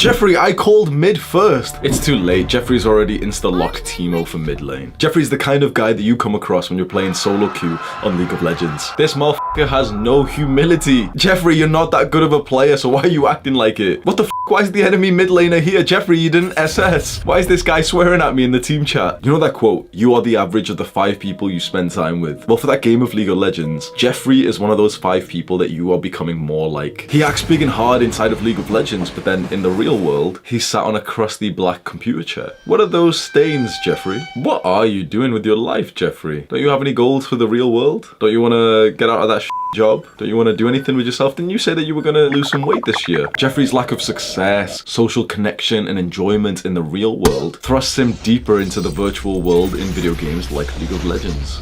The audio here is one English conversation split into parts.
Jeffrey, I called mid first. It's too late. Jeffrey's already insta-locked Teemo for mid lane. Jeffrey's the kind of guy that you come across when you're playing solo queue on League of Legends. This motherfucker has no humility. Jeffrey, you're not that good of a player, so why are you acting like it? What the f***? Why is the enemy mid laner here? Jeffrey, you didn't SS. Why is this guy swearing at me in the team chat? You know that quote, you are the average of the 5 people you spend time with? Well, for that game of League of Legends, Jeffrey is one of those 5 people that you are becoming more like. He acts big and hard inside of League of Legends, but then in the real world, he's sat on a crusty black computer chair. What are those stains, Jeffrey? What are you doing with your life, Jeffrey? Don't you have any goals for the real world? Don't you want to get out of that job? Don't you want to do anything with yourself? Didn't you say that you were going to lose some weight this year? Jeffrey's lack of success, social connection, and enjoyment in the real world thrusts him deeper into the virtual world in video games like League of Legends.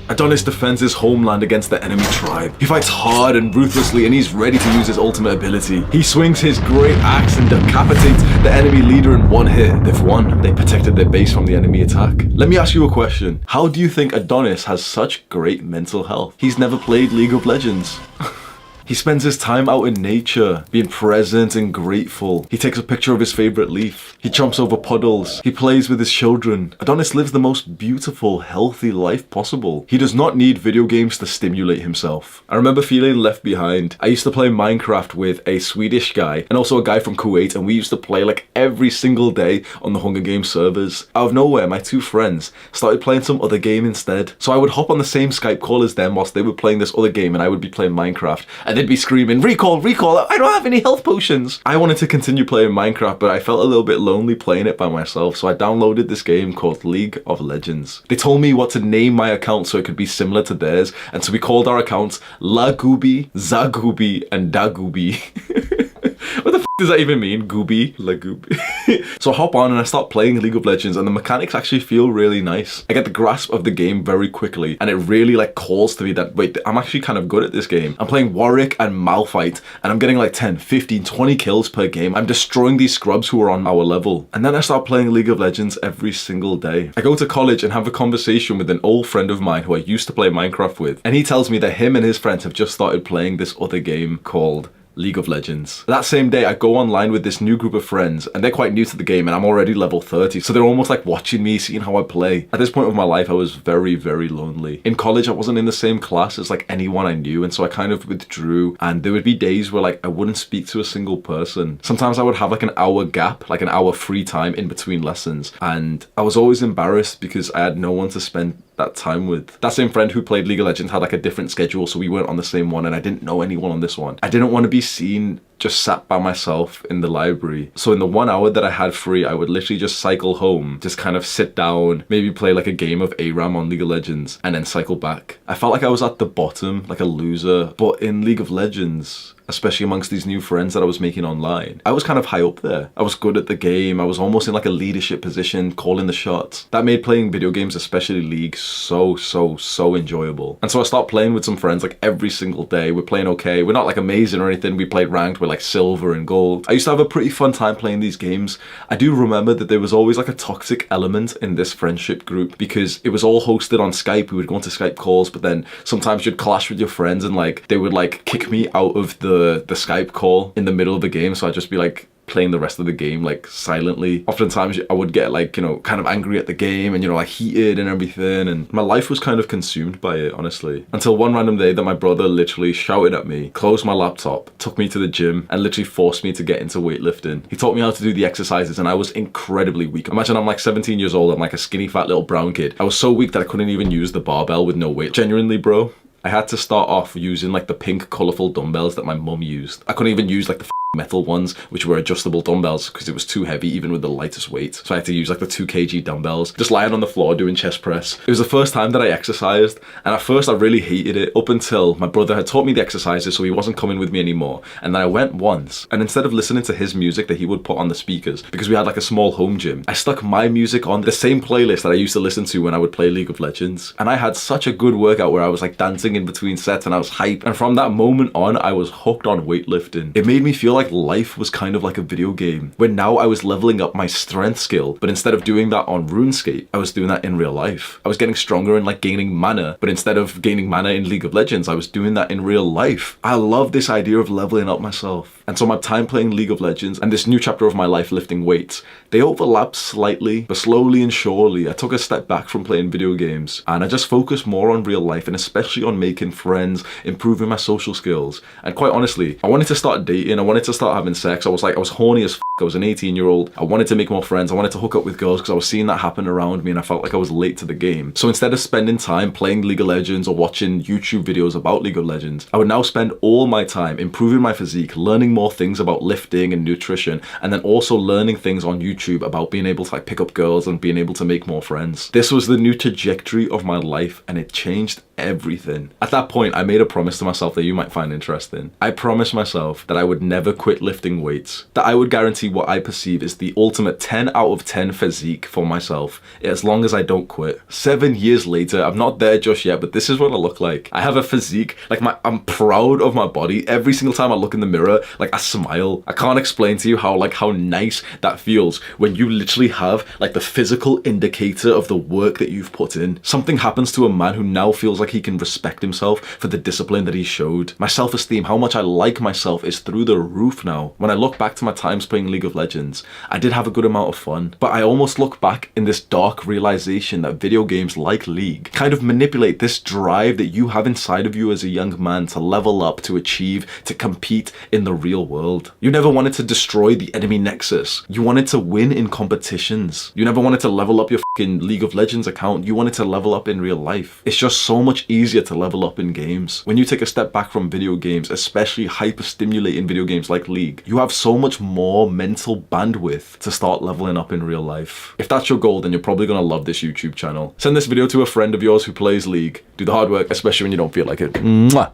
Adonis defends his homeland against the enemy tribe. He fights hard and ruthlessly, and he's ready to use his ultimate ability. He swings his great axe and decapitates the enemy leader in one hit. They've won. They protected their base from the enemy attack. Let me ask you a question. How do you think Adonis has such great mental health? He's never played League of Legends. He spends his time out in nature, being present and grateful. He takes a picture of his favorite leaf. He jumps over puddles. He plays with his children. Adonis lives the most beautiful, healthy life possible. He does not need video games to stimulate himself. I remember feeling left behind. I used to play Minecraft with a Swedish guy and also a guy from Kuwait, and we used to play like every single day on the Hunger Games servers. Out of nowhere, my 2 friends started playing some other game instead. So I would hop on the same Skype call as them whilst they were playing this other game and I would be playing Minecraft. And they'd be screaming, recall, I don't have any health potions. I wanted to continue playing Minecraft, but I felt a little bit lonely playing it by myself, so I downloaded this game called League of Legends. They told me what to name my account so it could be similar to theirs, and so we called our accounts Lagubi, Zagubi, and Dagubi. What the f does that even mean? Gooby? Lagubi. So I hop on and I start playing League of Legends, and the mechanics actually feel really nice. I get the grasp of the game very quickly, and it really like calls to me that, wait, I'm actually kind of good at this game. I'm playing Warwick and Malphite, and I'm getting like 10, 15, 20 kills per game. I'm destroying these scrubs who are on our level. And then I start playing League of Legends every single day. I go to college and have a conversation with an old friend of mine who I used to play Minecraft with, and he tells me that him and his friends have just started playing this other game called League of Legends. That same day, I go online with this new group of friends, and they're quite new to the game, and I'm already level 30, so they're almost like watching me, seeing how I play. At this point of my life, I was very, very lonely. In college, I wasn't in the same class as like anyone I knew, and so I kind of withdrew, and there would be days where like I wouldn't speak to a single person. Sometimes I would have like an hour gap, like an hour free time in between lessons, and I was always embarrassed because I had no one to spend that time with. That same friend who played League of Legends had like a different schedule, so we weren't on the same one, and I didn't know anyone on this one. I didn't want to be seen just sat by myself in the library. So in the 1 hour that I had free, I would literally just cycle home, just kind of sit down, maybe play like a game of ARAM on League of Legends, and then cycle back. I felt like I was at the bottom, like a loser, but in League of Legends, especially amongst these new friends that I was making online, I was kind of high up there. I was good at the game. I was almost in like a leadership position, calling the shots. That made playing video games, especially League, so enjoyable. And so I started playing with some friends like every single day. We're playing okay. We're not like amazing or anything. We played ranked. We're like silver and gold. I used to have a pretty fun time playing these games. I do remember that there was always like a toxic element in this friendship group because it was all hosted on Skype. We would go into Skype calls, but then sometimes you'd clash with your friends and like they would like kick me out of the Skype call in the middle of the game, so I'd just be like playing the rest of the game like silently. Oftentimes I would get like, you know, kind of angry at the game and, you know, like heated and everything, and my life was kind of consumed by it, honestly. Until one random day that my brother literally shouted at me, closed my laptop, took me to the gym, and literally forced me to get into weightlifting. He taught me how to do the exercises, and I was incredibly weak. Imagine I'm like 17 years old, I'm like a skinny fat little brown kid. I was so weak that I couldn't even use the barbell with no weight. Genuinely, bro, I had to start off using like the pink colourful dumbbells that my mum used. I couldn't even use like the metal ones, which were adjustable dumbbells, because it was too heavy even with the lightest weight. So I had to use like the 2 kg dumbbells, just lying on the floor doing chest press. It was the first time that I exercised, and at first I really hated it, up until my brother had taught me the exercises, so he wasn't coming with me anymore. And then I went once, and instead of listening to his music that he would put on the speakers, because we had like a small home gym, I stuck my music on the same playlist that I used to listen to when I would play League of Legends. And I had such a good workout where I was like dancing in between sets and I was hyped. And from that moment on, I was hooked on weightlifting. It made me feel like life was kind of like a video game, where now I was leveling up my strength skill, but instead of doing that on RuneScape, I was doing that in real life. I was getting stronger and like gaining mana, but instead of gaining mana in League of Legends, I was doing that in real life. I love this idea of leveling up myself. And so my time playing League of Legends and this new chapter of my life lifting weights, they overlap slightly, but slowly and surely I took a step back from playing video games and I just focused more on real life and especially on making friends, improving my social skills. And quite honestly, I wanted to start dating, I wanted to start having sex. I was horny as f. I was an 18-year-old. I wanted to make more friends. I wanted to hook up with girls because I was seeing that happen around me and I felt like I was late to the game. So instead of spending time playing League of Legends or watching YouTube videos about League of Legends, I would now spend all my time improving my physique, learning more things about lifting and nutrition, and then also learning things on YouTube about being able to like pick up girls and being able to make more friends. This was the new trajectory of my life and it changed everything. At that point, I made a promise to myself that you might find interesting. I promised myself that I would never quit lifting weights, that I would guarantee what I perceive is the ultimate 10 out of 10 physique for myself as long as I don't quit. 7 years later, I'm not there just yet, but this is what I look like. I have a physique, like I'm proud of my body. Every single time I look in the mirror, like I smile. I can't explain to you how nice that feels when you literally have like the physical indicator of the work that you've put in. Something happens to a man who now feels like he can respect himself for the discipline that he showed. My self-esteem, how much I like myself is through the roof now. When I look back to my times playing League of Legends, I did have a good amount of fun, but I almost look back in this dark realization that video games like League kind of manipulate this drive that you have inside of you as a young man to level up, to achieve, to compete in the real world. You never wanted to destroy the enemy nexus. You wanted to win in competitions. You never wanted to level up your fucking League of Legends account. You wanted to level up in real life. It's just so much easier to level up in games. When you take a step back from video games, especially hyper-stimulating video games like League, you have so much more mental bandwidth to start leveling up in real life. If that's your goal, then you're probably gonna love this YouTube channel. Send this video to a friend of yours who plays League. Do the hard work, especially when you don't feel like it. Mwah.